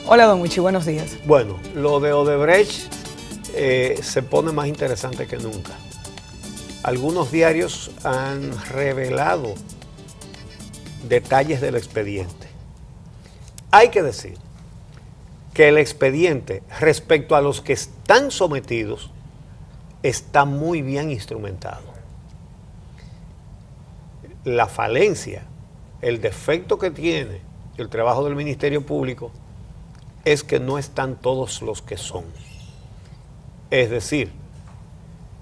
Hola, don Wichi, buenos días. Bueno, lo de Odebrecht se pone más interesante que nunca. Algunos diarios han revelado detalles del expediente. Hay que decir que el expediente, respecto a los que están sometidos, está muy bien instrumentado. La falencia, el defecto que tiene el trabajo del Ministerio Público es que no están todos los que son. Es decir,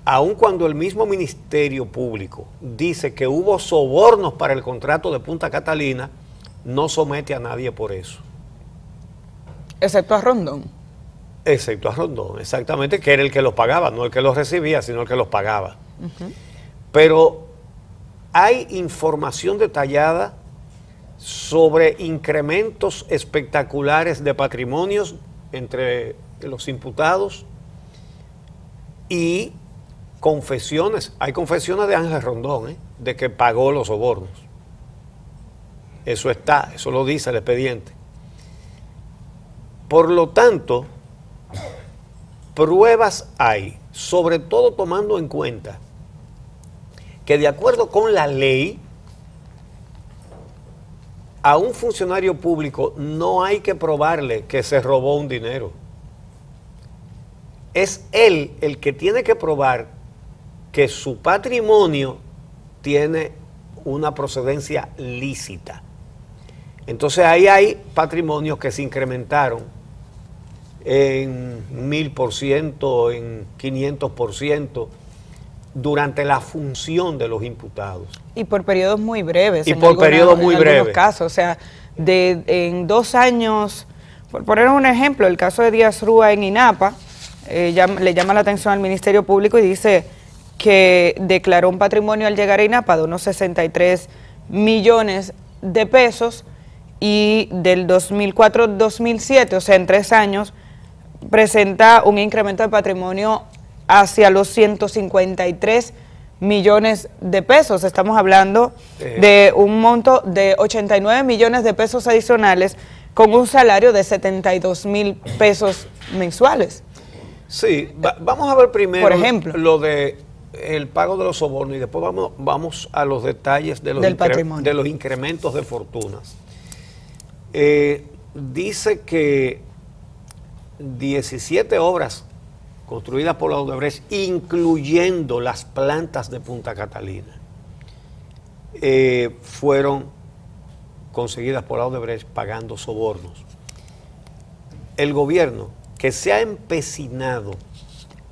aun cuando el mismo Ministerio Público dice que hubo sobornos para el contrato de Punta Catalina, no somete a nadie por eso. Excepto a Rondón. Excepto a Rondón, exactamente, que era el que los pagaba, no el que los recibía, sino el que los pagaba. Pero hay información detallada sobre incrementos espectaculares de patrimonios entre los imputados y confesiones. Hay confesiones de Ángel Rondón, de que pagó los sobornos. Eso está, eso lo dice el expediente. Por lo tanto, pruebas hay, sobre todo tomando en cuenta que de acuerdo con la ley, a un funcionario público no hay que probarle que se robó un dinero. Es él el que tiene que probar que su patrimonio tiene una procedencia lícita. Entonces ahí hay patrimonios que se incrementaron en 1000%, en 500%, durante la función de los imputados. Y por periodos muy breves. Y por periodos muy breves. En algunos casos, o sea, en 2 años, por poner un ejemplo, el caso de Díaz Rúa en INAPA, le llama la atención al Ministerio Público y dice que declaró un patrimonio al llegar a INAPA de unos 63 millones de pesos y del 2004 al 2007, o sea, en 3 años, presenta un incremento de patrimonio hacia los 153 millones de pesos. Estamos hablando de un monto de 89 millones de pesos adicionales con un salario de 72,000 pesos mensuales. Sí, vamos a ver primero, por ejemplo, lo de el pago de los sobornos y después vamos a los detalles de los incrementos de fortunas. Dice que 17 obras construidas por la Odebrecht, incluyendo las plantas de Punta Catalina, fueron conseguidas por la Odebrecht pagando sobornos. El gobierno, que se ha empecinado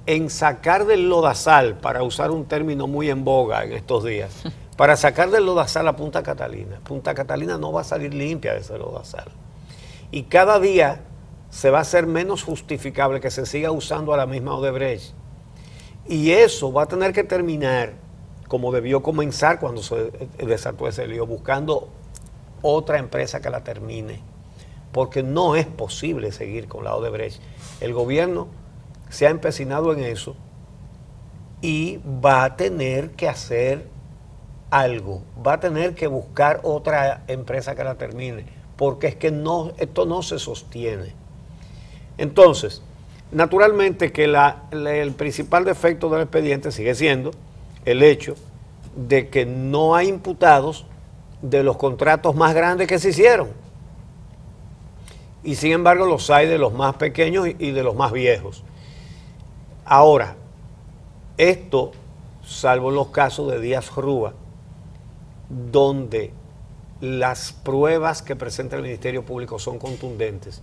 en sacar del lodazal, para usar un término muy en boga en estos días, para sacar del lodazal a Punta Catalina. Punta Catalina no va a salir limpia de ese lodazal. Y cada día se va a hacer menos justificable que se siga usando a la misma Odebrecht. Y eso va a tener que terminar como debió comenzar cuando se desató ese lío, buscando otra empresa que la termine. Porque no es posible seguir con la Odebrecht. El gobierno se ha empecinado en eso y va a tener que hacer algo. Va a tener que buscar otra empresa que la termine. Porque es que esto no se sostiene. Entonces, naturalmente que el principal defecto del expediente sigue siendo el hecho de que no hay imputados de los contratos más grandes que se hicieron. Y sin embargo los hay de los más pequeños y de los más viejos. Ahora, esto, salvo los casos de Díaz Rúa, donde las pruebas que presenta el Ministerio Público son contundentes,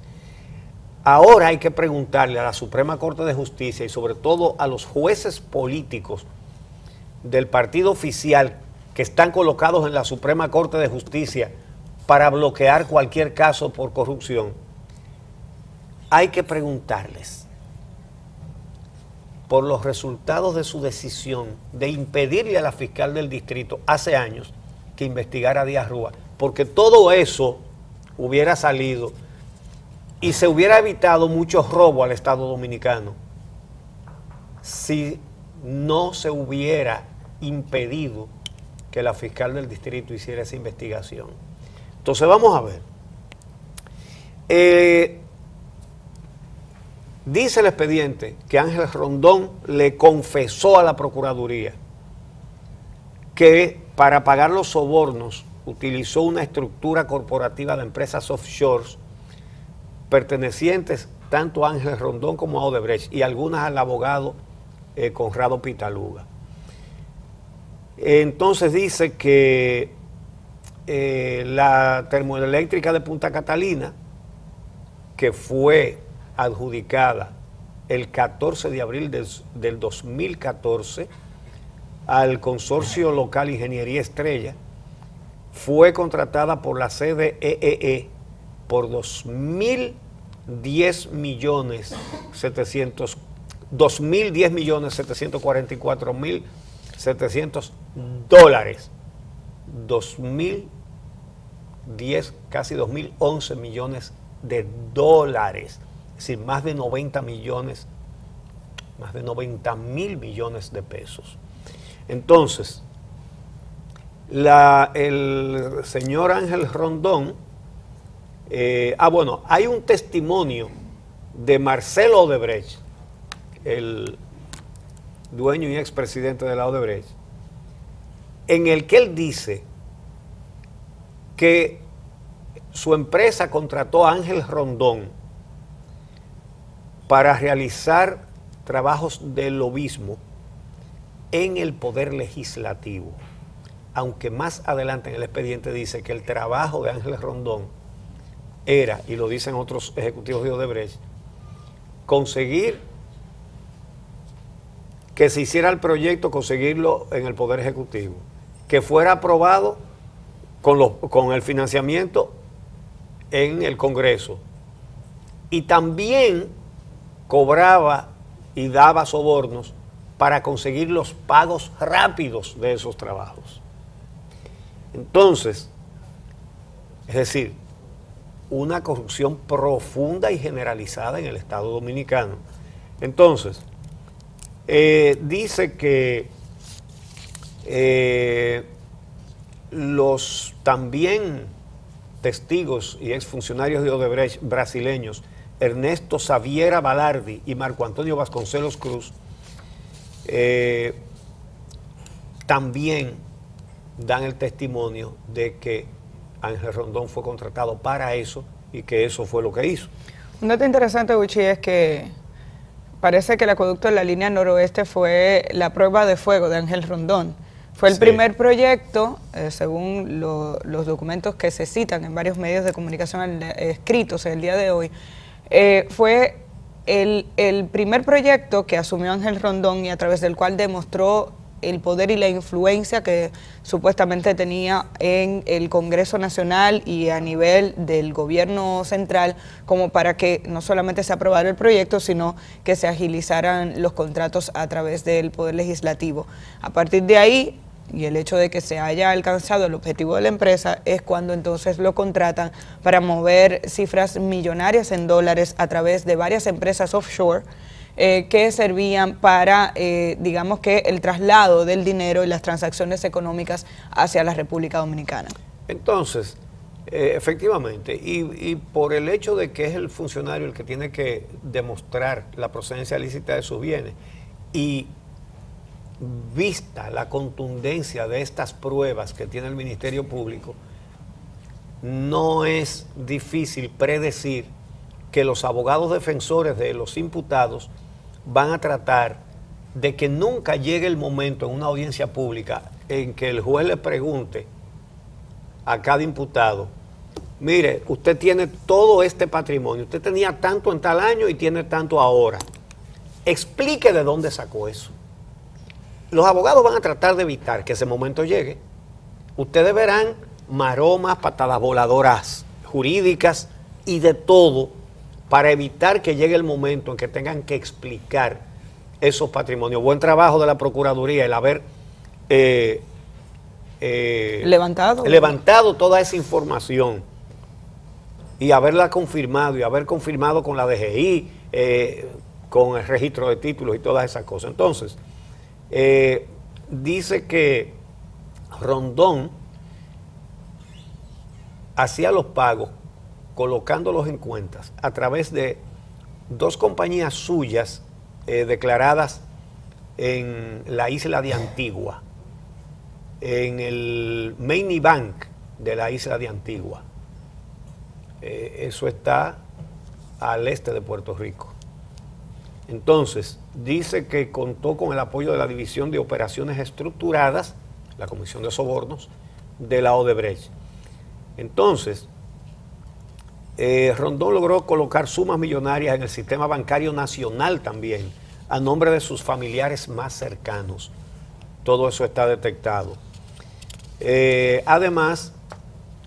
ahora hay que preguntarle a la Suprema Corte de Justicia y sobre todo a los jueces políticos del partido oficial que están colocados en la Suprema Corte de Justicia para bloquear cualquier caso por corrupción. Hay que preguntarles por los resultados de su decisión de impedirle a la fiscal del distrito hace años que investigara a Díaz Rúa, porque todo eso hubiera salido y se hubiera evitado muchos robos al Estado Dominicano si no se hubiera impedido que la fiscal del distrito hiciera esa investigación. Entonces vamos a ver. Dice el expediente que Ángel Rondón le confesó a la Procuraduría que para pagar los sobornos utilizó una estructura corporativa de empresas offshores pertenecientes tanto a Ángel Rondón como a Odebrecht y algunas al abogado Conrado Pitaluga. Entonces dice que la termoeléctrica de Punta Catalina, que fue adjudicada el 14 de abril del 2014 al consorcio local Ingeniería Estrella, fue contratada por la CDEE por 2.010.744.700 dólares. 2010, casi 2011 millones de dólares, es decir, más de 90 millones, más de 90.000 millones de pesos. Entonces, el señor Ángel Rondón, bueno, hay un testimonio de Marcelo Odebrecht, el dueño y expresidente de la Odebrecht, en el que él dice que su empresa contrató a Ángel Rondón para realizar trabajos de lobismo en el Poder Legislativo, aunque más adelante en el expediente dice que el trabajo de Ángel Rondón era, y lo dicen otros ejecutivos de Odebrecht, conseguir que se hiciera el proyecto, conseguirlo en el Poder Ejecutivo, que fuera aprobado con el financiamiento en el Congreso, y también cobraba y daba sobornos para conseguir los pagos rápidos de esos trabajos. Entonces, es decir, una corrupción profunda y generalizada en el Estado Dominicano. Entonces, dice que los también testigos y exfuncionarios de Odebrecht brasileños, Ernesto Xaviera Balardi y Marco Antonio Vasconcelos Cruz, también dan el testimonio de que Ángel Rondón fue contratado para eso y que eso fue lo que hizo. Un dato interesante, Uchi, es que parece que el acueducto de la línea noroeste fue la prueba de fuego de Ángel Rondón. Fue el primer proyecto, según los documentos que se citan en varios medios de comunicación escritos el día de hoy, fue el primer proyecto que asumió Ángel Rondón y a través del cual demostró el poder y la influencia que supuestamente tenía en el Congreso Nacional y a nivel del gobierno central, como para que no solamente se aprobara el proyecto, sino que se agilizaran los contratos a través del Poder Legislativo. A partir de ahí, y el hecho de que se haya alcanzado el objetivo de la empresa, es cuando entonces lo contratan para mover cifras millonarias en dólares a través de varias empresas offshore, que servían para, digamos que, el traslado del dinero y las transacciones económicas hacia la República Dominicana. Entonces, efectivamente, y por el hecho de que es el funcionario el que tiene que demostrar la procedencia lícita de sus bienes, y vista la contundencia de estas pruebas que tiene el Ministerio Público, no es difícil predecir que los abogados defensores de los imputados van a tratar de que nunca llegue el momento en una audiencia pública en que el juez le pregunte a cada imputado: mire, usted tiene todo este patrimonio, usted tenía tanto en tal año y tiene tanto ahora, explique de dónde sacó eso. Los abogados van a tratar de evitar que ese momento llegue. Ustedes verán maromas, patadas voladoras jurídicas y de todo para evitar que llegue el momento en que tengan que explicar esos patrimonios. Buen trabajo de la Procuraduría el haber levantado toda esa información y haberla confirmado, y haber confirmado con la DGI, con el registro de títulos y todas esas cosas. Entonces, dice que Rondón hacía los pagos colocándolos en cuentas a través de dos compañías suyas declaradas en la isla de Antigua, en el Main Bank de la isla de Antigua. Eso está al este de Puerto Rico. Entonces, dice que contó con el apoyo de la División de Operaciones Estructuradas, la Comisión de Sobornos, de la Odebrecht. Entonces, Rondón logró colocar sumas millonarias en el sistema bancario nacional también, a nombre de sus familiares más cercanos. Todo eso está detectado. Además,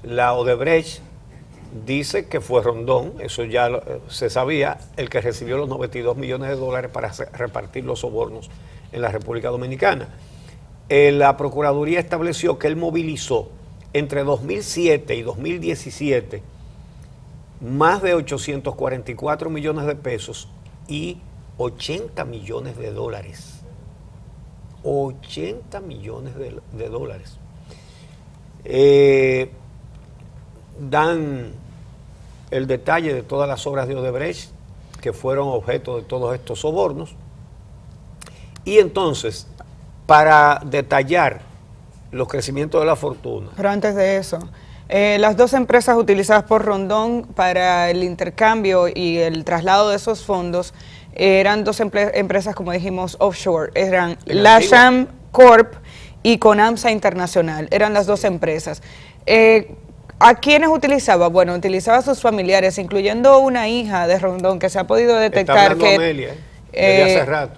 la Odebrecht dice que fue Rondón, eso ya se sabía, el que recibió los 92 millones de dólares para repartir los sobornos en la República Dominicana. La Procuraduría estableció que él movilizó entre 2007 y 2017 más de 844 millones de pesos y 80 millones de dólares. 80 millones de dólares. Dan el detalle de todas las obras de Odebrecht que fueron objeto de todos estos sobornos. Y entonces, para detallar los crecimientos de la fortuna. Pero antes de eso, las dos empresas utilizadas por Rondón para el intercambio y el traslado de esos fondos eran dos empresas, como dijimos, offshore. Eran Lasham Corp y Conamsa Internacional. Eran las dos empresas. ¿A quiénes utilizaba? Bueno, utilizaba a sus familiares, incluyendo una hija de Rondón que se ha podido detectar que... Amelia, desde hace rato.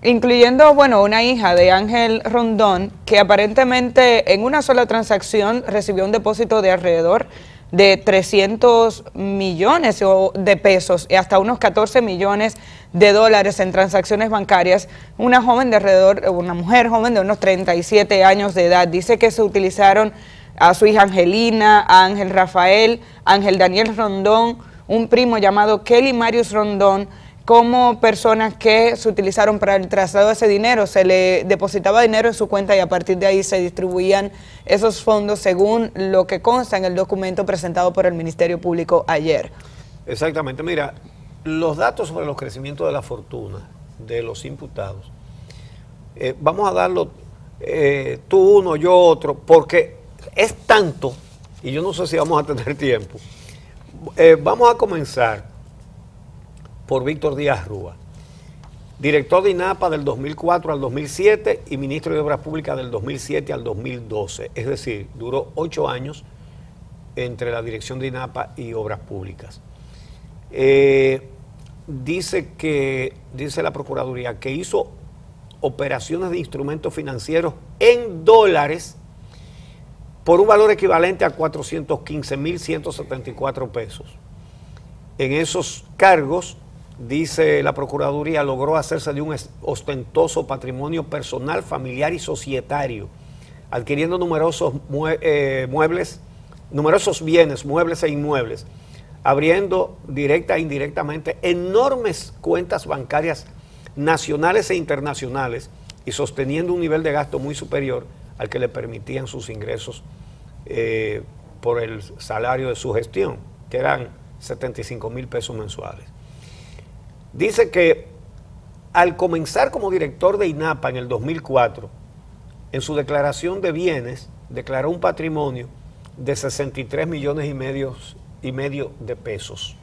Incluyendo, bueno, una hija de Ángel Rondón que aparentemente en una sola transacción recibió un depósito de alrededor de 300 millones de pesos y hasta unos 14 millones de dólares en transacciones bancarias. Una mujer joven de unos 37 años de edad. Dice que se utilizaron a su hija Angelina, a Ángel Rafael, Ángel Daniel Rondón, un primo llamado Kelly Marius Rondón, como personas que se utilizaron para el traslado de ese dinero. Se le depositaba dinero en su cuenta y a partir de ahí se distribuían esos fondos según lo que consta en el documento presentado por el Ministerio Público ayer. Exactamente. Mira, los datos sobre los crecimientos de la fortuna de los imputados, vamos a darlo tú uno, yo otro, porque es tanto y yo no sé si vamos a tener tiempo. Vamos a comenzar por Víctor Díaz Rúa, director de INAPA del 2004 al 2007 y ministro de Obras Públicas del 2007 al 2012. Es decir, duró 8 años entre la dirección de INAPA y Obras Públicas. Dice la Procuraduría que hizo operaciones de instrumentos financieros en dólares por un valor equivalente a 415.174 pesos. En esos cargos, dice la Procuraduría, logró hacerse de un ostentoso patrimonio personal, familiar y societario, adquiriendo numerosos bienes, muebles e inmuebles, abriendo directa e indirectamente enormes cuentas bancarias nacionales e internacionales y sosteniendo un nivel de gasto muy superior al que le permitían sus ingresos por el salario de su gestión, que eran 75,000 pesos mensuales. Dice que al comenzar como director de INAPA en el 2004, en su declaración de bienes, declaró un patrimonio de 63 millones y medio de pesos.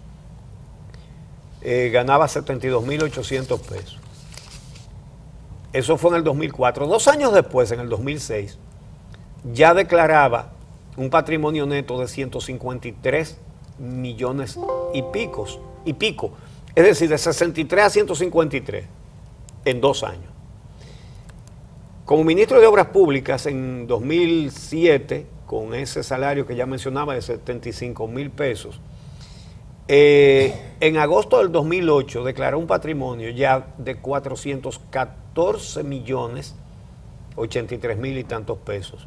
Ganaba 72.800 pesos. Eso fue en el 2004. 2 años después, en el 2006, ya declaraba un patrimonio neto de 153 millones y pico. Es decir, de 63 a 153 en 2 años. Como ministro de Obras Públicas en 2007, con ese salario que ya mencionaba de 75,000 pesos, en agosto del 2008 declaró un patrimonio ya de 414 millones 83 mil y tantos pesos.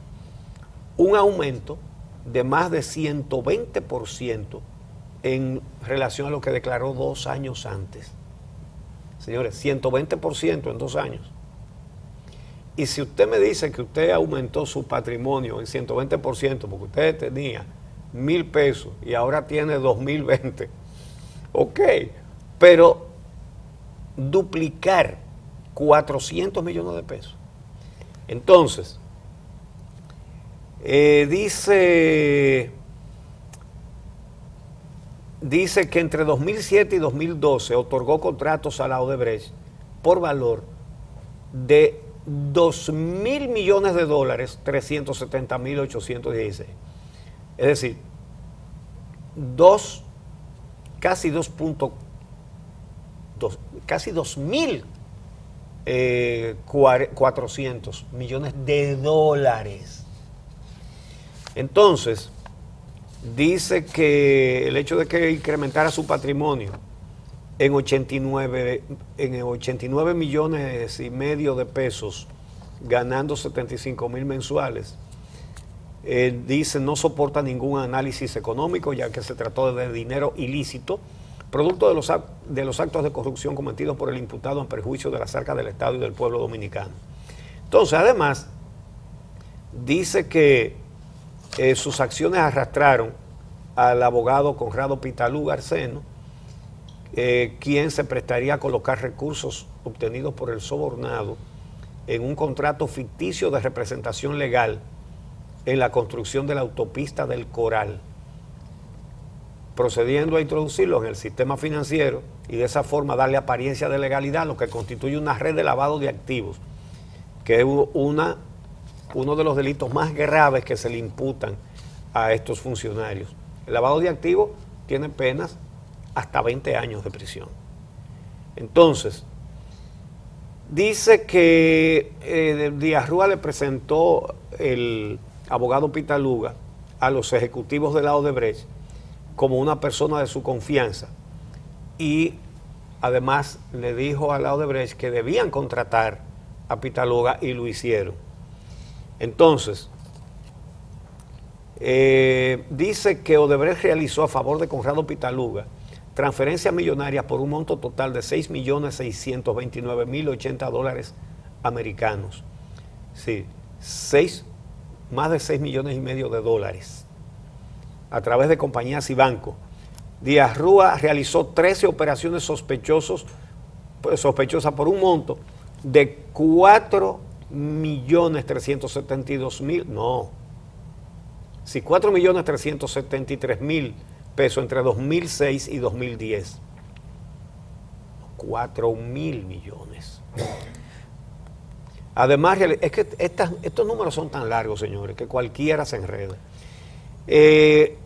Un aumento de más de 120% en relación a lo que declaró 2 años antes. Señores, 120% en 2 años. Y si usted me dice que usted aumentó su patrimonio en 120% porque usted tenía 1,000 pesos y ahora tiene 2,020, Ok, pero duplicar 400 millones de pesos. Entonces, dice que entre 2007 y 2012 otorgó contratos a la Odebrecht por valor de 2.000 millones de dólares, 370.816. Es decir, casi 2.400 millones de dólares. Entonces, dice que el hecho de que incrementara su patrimonio en 89 millones y medio de pesos, ganando 75.000 mensuales, dice no soporta ningún análisis económico, ya que se trató de dinero ilícito, producto de los actos de corrupción cometidos por el imputado en perjuicio de las arcas del Estado y del pueblo dominicano. Entonces, además, dice que sus acciones arrastraron al abogado Conrado Pitalú Garceno, quien se prestaría a colocar recursos obtenidos por el sobornado en un contrato ficticio de representación legal en la construcción de la autopista del Coral, procediendo a introducirlo en el sistema financiero y de esa forma darle apariencia de legalidad, lo que constituye una red de lavado de activos, que es uno de los delitos más graves que se le imputan a estos funcionarios. El lavado de activos tiene penas hasta 20 años de prisión. Entonces, dice que Díaz Rúa le presentó el abogado Pitaluga a los ejecutivos de la Odebrecht como una persona de su confianza y además le dijo a la Odebrecht que debían contratar a Pitaluga y lo hicieron. Entonces, dice que Odebrecht realizó a favor de Conrado Pitaluga transferencias millonarias por un monto total de 6.629.080 dólares americanos. Sí, más de 6 millones y medio de dólares a través de compañías y bancos. Díaz Rúa realizó 13 operaciones sospechosas por un monto de 4.372.000 pesos entre 2006 y 2010. 4.000 millones. Además, es que estos números son tan largos, señores, que cualquiera se enreda.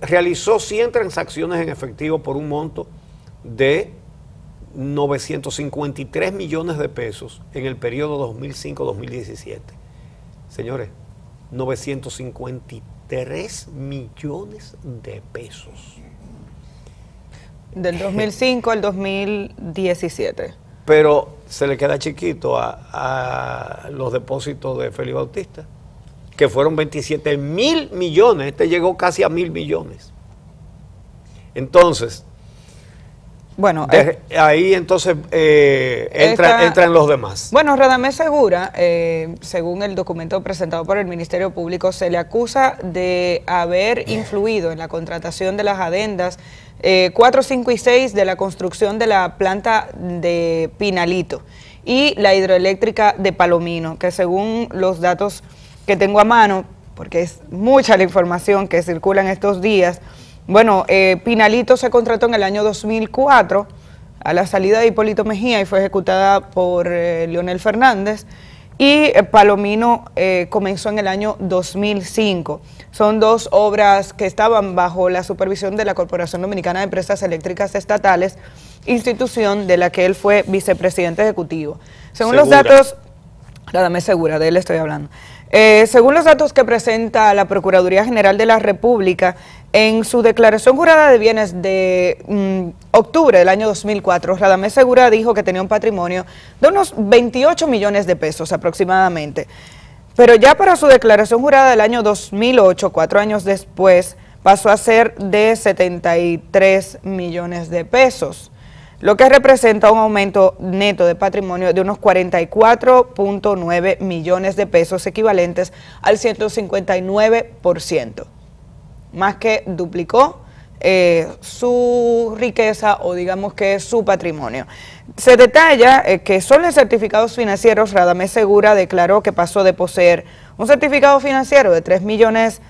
Realizó 100 transacciones en efectivo por un monto de 953 millones de pesos en el periodo 2005-2017. Señores, 953 millones de pesos. Del 2005 al 2017. Pero se le queda chiquito a los depósitos de Félix Bautista, que fueron 27.000 millones. Este llegó casi a 1.000 millones. Entonces, bueno, ahí entonces entran los demás. Bueno, Radamés Segura, según el documento presentado por el Ministerio Público, se le acusa de haber influido en la contratación de las adendas 4, 5 y 6 de la construcción de la planta de Pinalito y la hidroeléctrica de Palomino, que según los datos que tengo a mano, porque es mucha la información que circula en estos días, bueno, Pinalito se contrató en el año 2004 a la salida de Hipólito Mejía y fue ejecutada por Leonel Fernández, y Palomino comenzó en el año 2005. Son dos obras que estaban bajo la supervisión de la Corporación Dominicana de Empresas Eléctricas Estatales, institución de la que él fue vicepresidente ejecutivo. Según los datos, Radamés Segura, de él estoy hablando. Según los datos que presenta la Procuraduría General de la República, en su declaración jurada de bienes de octubre del año 2004, Radamés Segura dijo que tenía un patrimonio de unos 28 millones de pesos aproximadamente. Pero ya para su declaración jurada del año 2008, 4 años después, pasó a ser de 73 millones de pesos, lo que representa un aumento neto de patrimonio de unos 44.9 millones de pesos, equivalentes al 159%. Más que duplicó su riqueza o digamos que su patrimonio. Se detalla que solo en certificados financieros Radamés Segura declaró que pasó de poseer un certificado financiero de 3 millones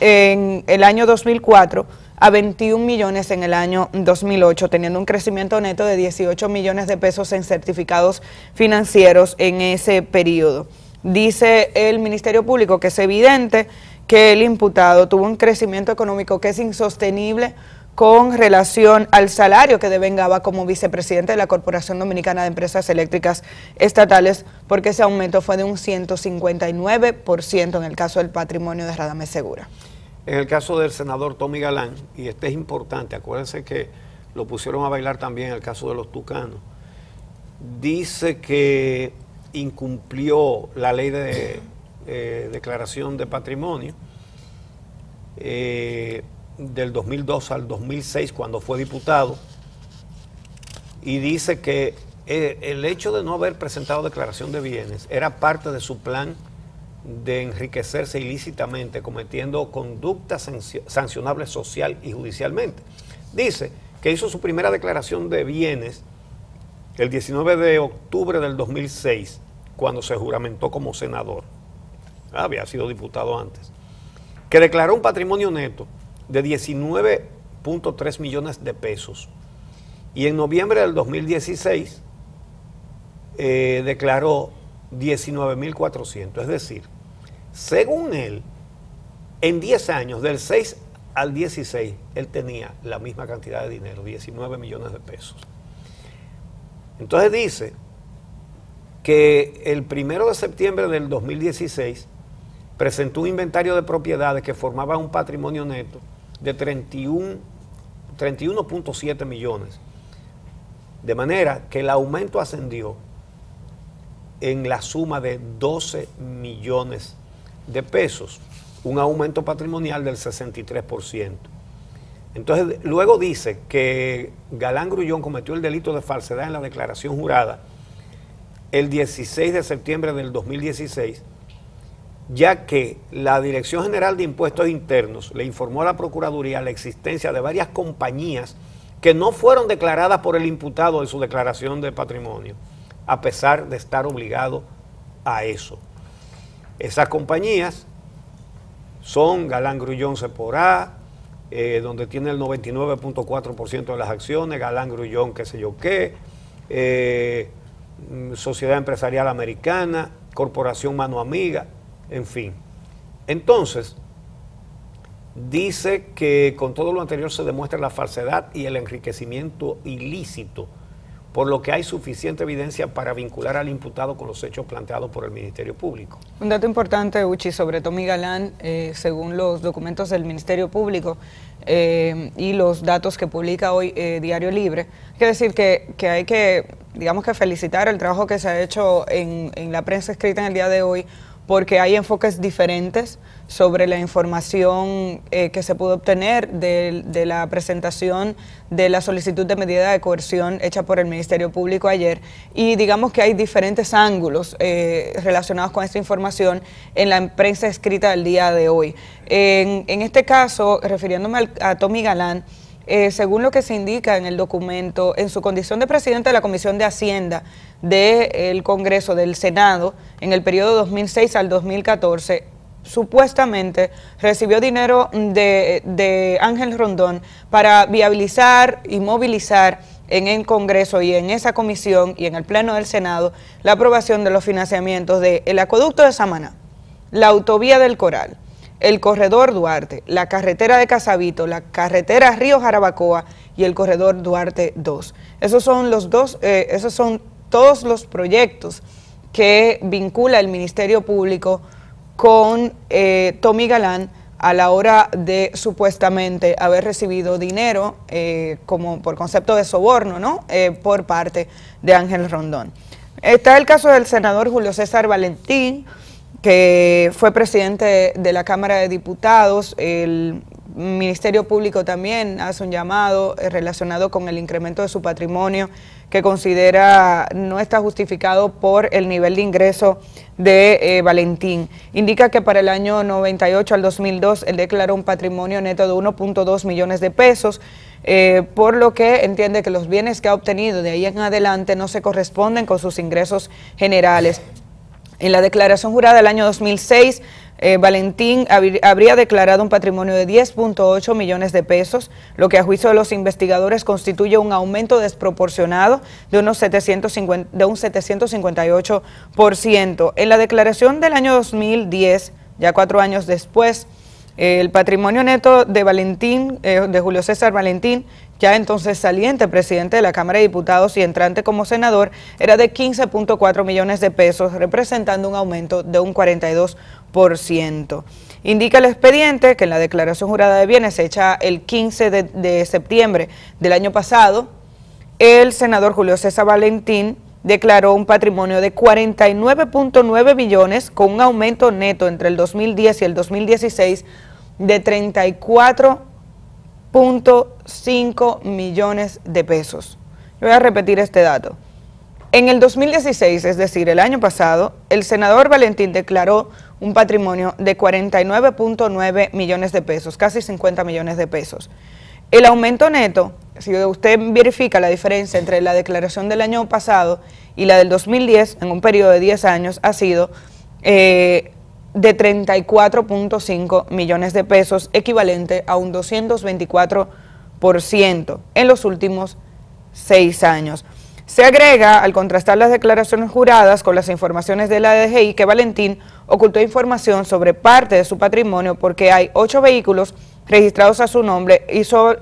en el año 2004 a 21 millones en el año 2008, teniendo un crecimiento neto de 18 millones de pesos en certificados financieros en ese periodo. Dice el Ministerio Público que es evidente que el imputado tuvo un crecimiento económico que es insostenible con relación al salario que devengaba como vicepresidente de la Corporación Dominicana de Empresas Eléctricas Estatales, porque ese aumento fue de un 159% en el caso del patrimonio de Radamés Segura. En el caso del senador Tommy Galán, y este es importante, acuérdense que lo pusieron a bailar también en el caso de los tucanos, dice que incumplió la ley de declaración de patrimonio del 2002 al 2006 cuando fue diputado, y dice que el hecho de no haber presentado declaración de bienes era parte de su plan de enriquecerse ilícitamente cometiendo conductas sancionables social y judicialmente. Dice que hizo su primera declaración de bienes el 19 de octubre del 2006 cuando se juramentó como senador. Había sido diputado antes. Que declaró un patrimonio neto de 19.3 millones de pesos. Y en noviembre del 2016 declaró 19.400. Es decir, según él, en 10 años, del 6 al 16, él tenía la misma cantidad de dinero, 19 millones de pesos. Entonces dice que el 1 de septiembre del 2016 presentó un inventario de propiedades que formaba un patrimonio neto de 31.7 millones. De manera que el aumento ascendió en la suma de 12 millones de pesos, un aumento patrimonial del 63%. Entonces, luego dice que Galán Grullón cometió el delito de falsedad en la declaración jurada el 16 de septiembre del 2016, ya que la Dirección General de Impuestos Internos le informó a la Procuraduría la existencia de varias compañías que no fueron declaradas por el imputado en su declaración de patrimonio, a pesar de estar obligado a eso. Esas compañías son Galán Grullón Seporá, donde tiene el 99.4% de las acciones, Galán Grullón qué sé yo qué, Sociedad Empresarial Americana, Corporación Mano Amiga, en fin. Entonces, dice que con todo lo anterior se demuestra la falsedad y el enriquecimiento ilícito, por lo que hay suficiente evidencia para vincular al imputado con los hechos planteados por el Ministerio Público. Un dato importante, Uchi, sobre Tommy Galán, según los documentos del Ministerio Público y los datos que publica hoy Diario Libre, hay que decir que hay que, digamos que felicitar el trabajo que se ha hecho en la prensa escrita en el día de hoy, porque hay enfoques diferentes sobre la información que se pudo obtener de la presentación de la solicitud de medida de coerción hecha por el Ministerio Público ayer, y digamos que hay diferentes ángulos relacionados con esta información en la prensa escrita del día de hoy. En este caso, refiriéndome a Tommy Galán, según lo que se indica en el documento, en su condición de presidente de la Comisión de Hacienda del Congreso del Senado, en el periodo 2006 al 2014, supuestamente recibió dinero de Ángel Rondón para viabilizar y movilizar en el Congreso y en esa comisión y en el Pleno del Senado la aprobación de los financiamientos del acueducto de Samaná, la autovía del Coral, el corredor Duarte, la carretera de Casabito, la carretera Río Jarabacoa y el corredor Duarte 2. Esos son todos los proyectos que vincula el Ministerio Público con Tommy Galán a la hora de supuestamente haber recibido dinero como por concepto de soborno, ¿no? Por parte de Ángel Rondón. Está el caso del senador Julio César Valentín, que fue presidente de la Cámara de Diputados, Ministerio Público también hace un llamado relacionado con el incremento de su patrimonio que considera no está justificado por el nivel de ingreso de Valentín. Indica que para el año 98 al 2002 él declaró un patrimonio neto de 1.2 millones de pesos, por lo que entiende que los bienes que ha obtenido de ahí en adelante no se corresponden con sus ingresos generales. En la declaración jurada del año 2006, Valentín habría declarado un patrimonio de 10.8 millones de pesos, lo que a juicio de los investigadores constituye un aumento desproporcionado de un 758%. En la declaración del año 2010, ya 4 años después, el patrimonio neto de Valentín, de Julio César Valentín, ya entonces saliente presidente de la Cámara de Diputados y entrante como senador, era de 15.4 millones de pesos, representando un aumento de un 42%. Indica el expediente que en la declaración jurada de bienes hecha el 15 de septiembre del año pasado, el senador Julio César Valentín declaró un patrimonio de 49.9 millones con un aumento neto entre el 2010 y el 2016 de 34.5 millones de pesos. Yo voy a repetir este dato. En el 2016, es decir, el año pasado, el senador Valentín declaró un patrimonio de 49.9 millones de pesos, casi 50 millones de pesos. El aumento neto, si usted verifica la diferencia entre la declaración del año pasado y la del 2010, en un periodo de 10 años, ha sido de 34.5 millones de pesos, equivalente a un 224% en los últimos 6 años. Se agrega, al contrastar las declaraciones juradas con las informaciones de la DGI, que Valentín ocultó información sobre parte de su patrimonio porque hay 8 vehículos registrados a su nombre y solo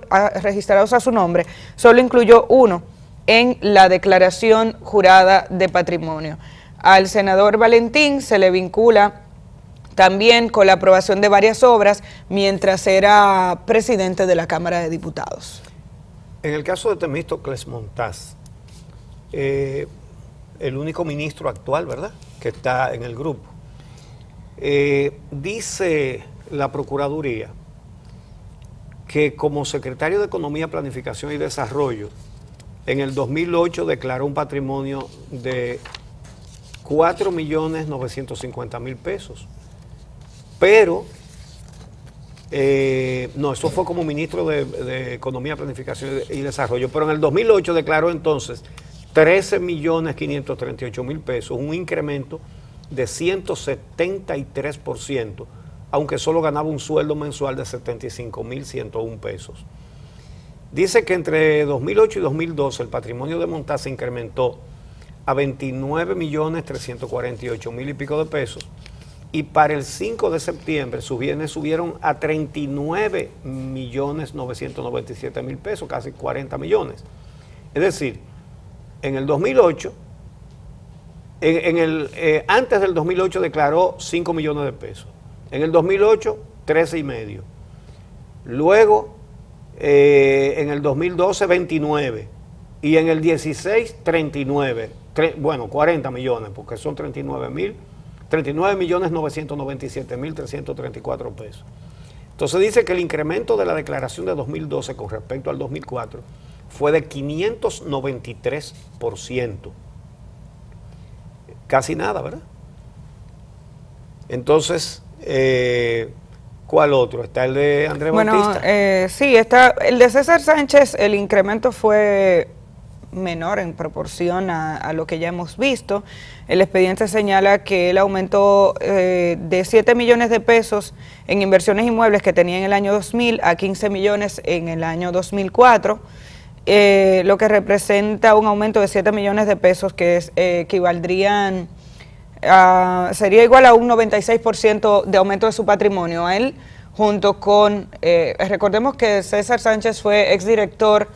incluyó uno en la declaración jurada de patrimonio. Al senador Valentín se le vincula también con la aprobación de varias obras mientras era presidente de la Cámara de Diputados. En el caso de Temístocles Montaz, el único ministro actual, ¿verdad?, que está en el grupo, dice la Procuraduría que como secretario de Economía, Planificación y Desarrollo, en el 2008 declaró un patrimonio de 4.950.000 pesos. Pero, no, eso fue como ministro de Economía, Planificación y Desarrollo, pero en el 2008 declaró entonces 13.538.000 pesos, un incremento de 173%, aunque solo ganaba un sueldo mensual de 75.101 pesos. Dice que entre 2008 y 2012 el patrimonio de Montaz se incrementó a 29.348.000 y pico de pesos, y para el 5 de septiembre sus bienes subieron a 39.997.000 pesos, casi 40 millones. Es decir, en el 2008, antes del 2008 declaró 5 millones de pesos. En el 2008, 13,5. Luego, en el 2012, 29. Y en el 16, 39. Bueno, 40 millones, porque son 39.997.334 pesos. Entonces dice que el incremento de la declaración de 2012 con respecto al 2004 fue de 593%. Casi nada, ¿verdad? Entonces, ¿cuál otro? ¿Está el de Andrés Bautista? Sí, está el de César Sánchez. El incremento fue menor en proporción a lo que ya hemos visto. El expediente señala que él aumentó de 7 millones de pesos en inversiones inmuebles que tenía en el año 2000 a 15 millones en el año 2004, lo que representa un aumento de 7 millones de pesos que equivaldrían sería igual a un 96% de aumento de su patrimonio. A él, junto con, recordemos que César Sánchez fue exdirector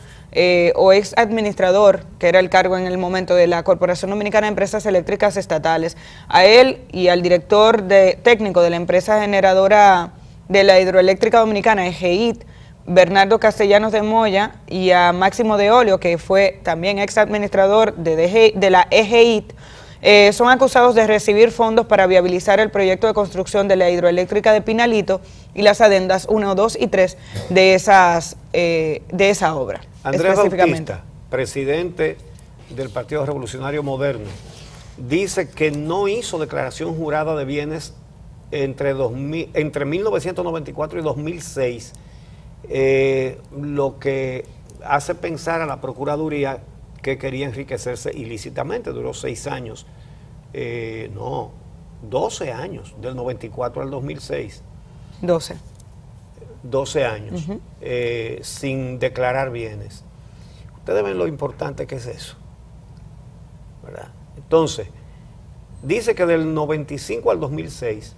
o ex administrador, que era el cargo en el momento de la Corporación Dominicana de Empresas Eléctricas Estatales. A él y al director técnico de la empresa generadora de la hidroeléctrica dominicana, EGEIT, Bernardo Castellanos de Moya, y a Máximo de Olio, que fue también ex administrador de la EGEIT, son acusados de recibir fondos para viabilizar el proyecto de construcción de la hidroeléctrica de Pinalito y las adendas 1, 2 y 3 de esa obra. Andrés Bautista, presidente del Partido Revolucionario Moderno, dice que no hizo declaración jurada de bienes entre 1994 y 2006, lo que hace pensar a la Procuraduría que quería enriquecerse ilícitamente. Duró 6 años, no, 12 años, del 94 al 2006. 12 años, sin declarar bienes. Ustedes ven lo importante que es eso, ¿verdad? Entonces, dice que del 95 al 2006,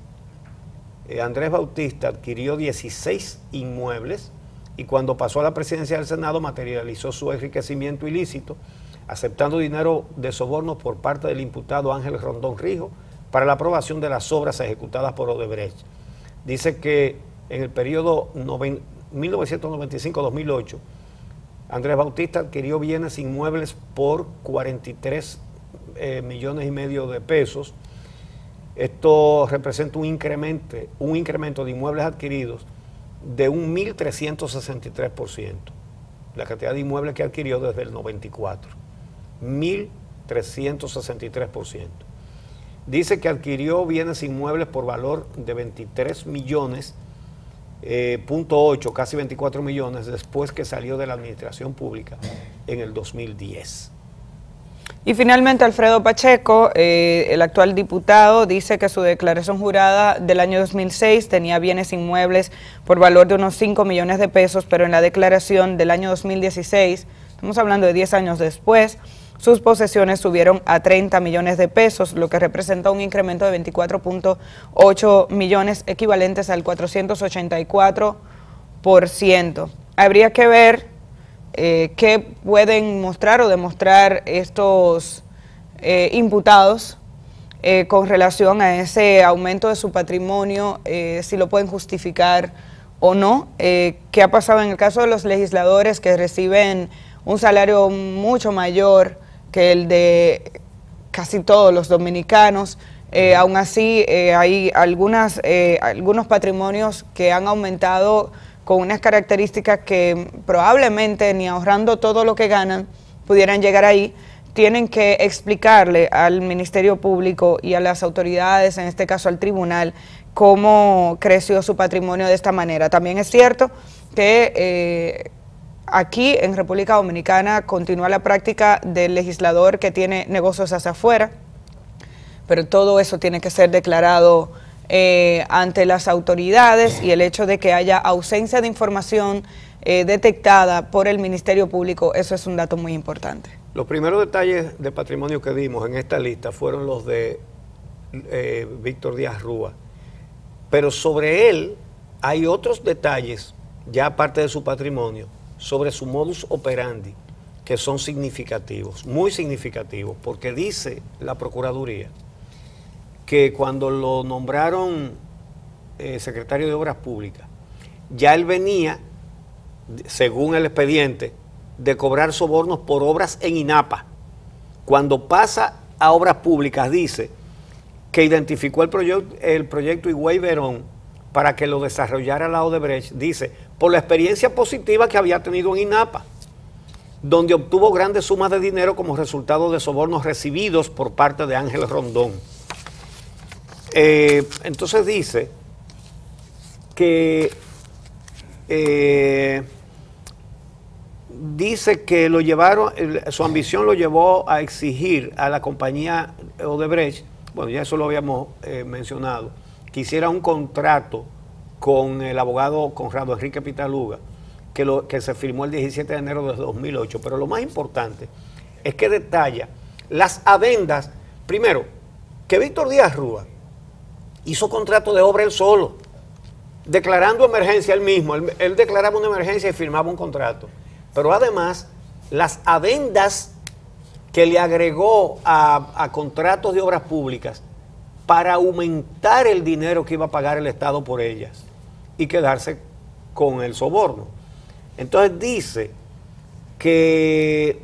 Andrés Bautista adquirió 16 inmuebles y cuando pasó a la presidencia del Senado materializó su enriquecimiento ilícito, aceptando dinero de sobornos por parte del imputado Ángel Rondón Rijo para la aprobación de las obras ejecutadas por Odebrecht. Dice que en el periodo 1995-2008, Andrés Bautista adquirió bienes inmuebles por 43 millones y medio de pesos. Esto representa un incremento de inmuebles adquiridos de un 1.363%. La cantidad de inmuebles que adquirió desde el 94. 1.363%. Dice que adquirió bienes inmuebles por valor de 23 millones, .8, casi 24 millones, después que salió de la administración pública en el 2010. Y finalmente Alfredo Pacheco, el actual diputado, dice que su declaración jurada del año 2006 tenía bienes inmuebles por valor de unos 5 millones de pesos, pero en la declaración del año 2016, estamos hablando de 10 años después, sus posesiones subieron a 30 millones de pesos, lo que representa un incremento de 24.8 millones, equivalentes al 484%. Habría que ver qué pueden mostrar o demostrar estos imputados con relación a ese aumento de su patrimonio, si lo pueden justificar o no. ¿Qué ha pasado en el caso de los legisladores que reciben un salario mucho mayor que el de casi todos los dominicanos? Aún así, hay algunos patrimonios que han aumentado con unas características que probablemente ni ahorrando todo lo que ganan pudieran llegar ahí. Tienen que explicarle al Ministerio Público y a las autoridades, en este caso al tribunal, cómo creció su patrimonio de esta manera. También es cierto que aquí en República Dominicana continúa la práctica del legislador que tiene negocios hacia afuera, pero todo eso tiene que ser declarado ante las autoridades, y el hecho de que haya ausencia de información detectada por el Ministerio Público, eso es un dato muy importante. Los primeros detalles de patrimonio que dimos en esta lista fueron los de Víctor Díaz Rúa, pero sobre él hay otros detalles, ya aparte de su patrimonio, sobre su modus operandi, que son significativos, muy significativos, porque dice la Procuraduría que cuando lo nombraron secretario de Obras Públicas, ya él venía, según el expediente, de cobrar sobornos por obras en INAPA. Cuando pasa a Obras Públicas, dice que identificó el proyecto Higüey Verón para que lo desarrollara la Odebrecht, dice, por la experiencia positiva que había tenido en INAPA, donde obtuvo grandes sumas de dinero como resultado de sobornos recibidos por parte de Ángel Rondón. Entonces dice que lo llevaron, su ambición lo llevó a exigir a la compañía Odebrecht, bueno, ya eso lo habíamos mencionado, que hiciera un contrato con el abogado Conrado Enrique Pitaluga, que se firmó el 17 de enero de 2008. Pero lo más importante es que detalla las adendas. Primero, que Víctor Díaz Rúa hizo contrato de obra él solo, declarando emergencia él mismo. Él declaraba una emergencia y firmaba un contrato. Pero además, las adendas que le agregó a contratos de obras públicas para aumentar el dinero que iba a pagar el Estado por ellas y quedarse con el soborno. Entonces dice que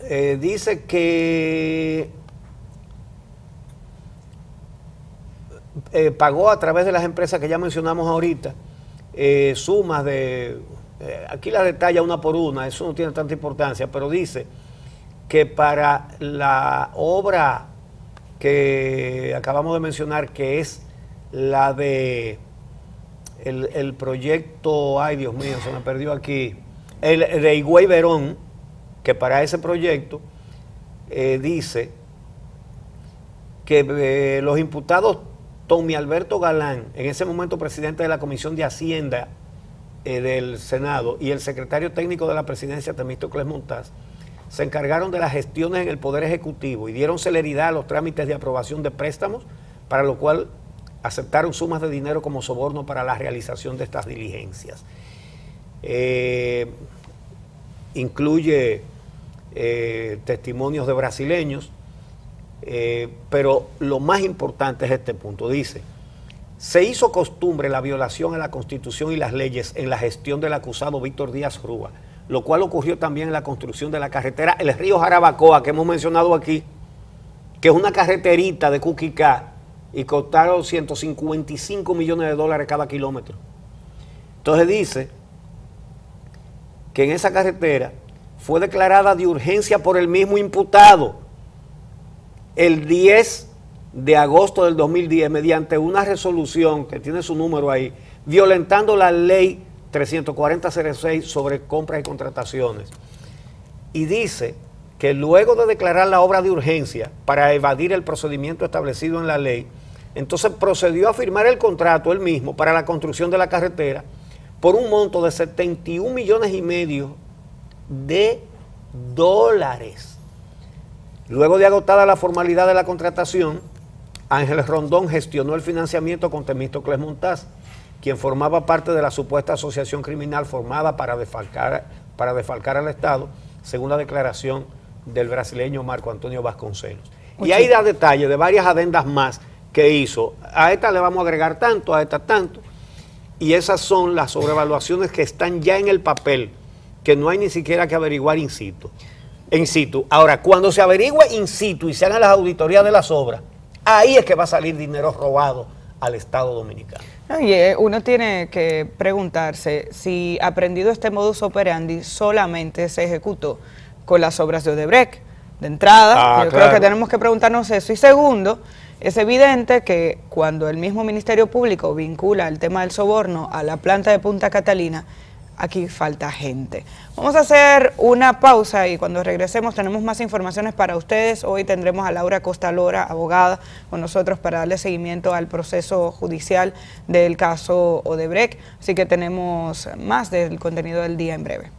dice que pagó a través de las empresas que ya mencionamos ahorita, sumas de, aquí la detalla una por una, eso no tiene tanta importancia, pero dice que para la obra que acabamos de mencionar, que es la de el proyecto, ay Dios mío, se me perdió aquí, el de Higüey Verón, que para ese proyecto dice que los imputados Tommy Alberto Galán, en ese momento presidente de la Comisión de Hacienda del Senado, y el secretario técnico de la presidencia, Temístocles Montaz, se encargaron de las gestiones en el Poder Ejecutivo y dieron celeridad a los trámites de aprobación de préstamos, para lo cual aceptaron sumas de dinero como soborno para la realización de estas diligencias. Incluye testimonios de brasileños, pero lo más importante es este punto. Dice: se hizo costumbre la violación a la Constitución y las leyes en la gestión del acusado Víctor Díaz Rúa, lo cual ocurrió también en la construcción de la carretera El Río Jarabacoa, que hemos mencionado aquí, que es una carreterita de Cuquicá, y costaron 155 millones de dólares cada kilómetro. Entonces dice que en esa carretera fue declarada de urgencia por el mismo imputado el 10 de agosto del 2010 mediante una resolución que tiene su número ahí, violentando la ley 340-06 sobre compras y contrataciones. Y dice que luego de declarar la obra de urgencia para evadir el procedimiento establecido en la ley, entonces procedió a firmar el contrato él mismo para la construcción de la carretera por un monto de 71 millones y medio de dólares. Luego de agotada la formalidad de la contratación, Ángel Rondón gestionó el financiamiento con Temístocles Montaz, quien formaba parte de la supuesta asociación criminal formada para defalcar al Estado, según la declaración del brasileño Marco Antonio Vasconcelos. Y ahí da detalle de varias adendas más que hizo. A esta le vamos a agregar tanto, a esta tanto. Y esas son las sobrevaluaciones que están ya en el papel, que no hay ni siquiera que averiguar in situ. Ahora, cuando se averigüe in situ y se hagan las auditorías de las obras, ahí es que va a salir dinero robado al Estado Dominicano. Y uno tiene que preguntarse si, aprendido este modus operandi, solamente se ejecutó con las obras de Odebrecht. De entrada, yo creo que tenemos que preguntarnos eso. Y segundo, es evidente que cuando el mismo Ministerio Público vincula el tema del soborno a la planta de Punta Catalina, aquí falta gente. Vamos a hacer una pausa y cuando regresemos tenemos más informaciones para ustedes. Hoy tendremos a Laura Costa Lora, abogada, con nosotros para darle seguimiento al proceso judicial del caso Odebrecht. Así que tenemos más del contenido del día en breve.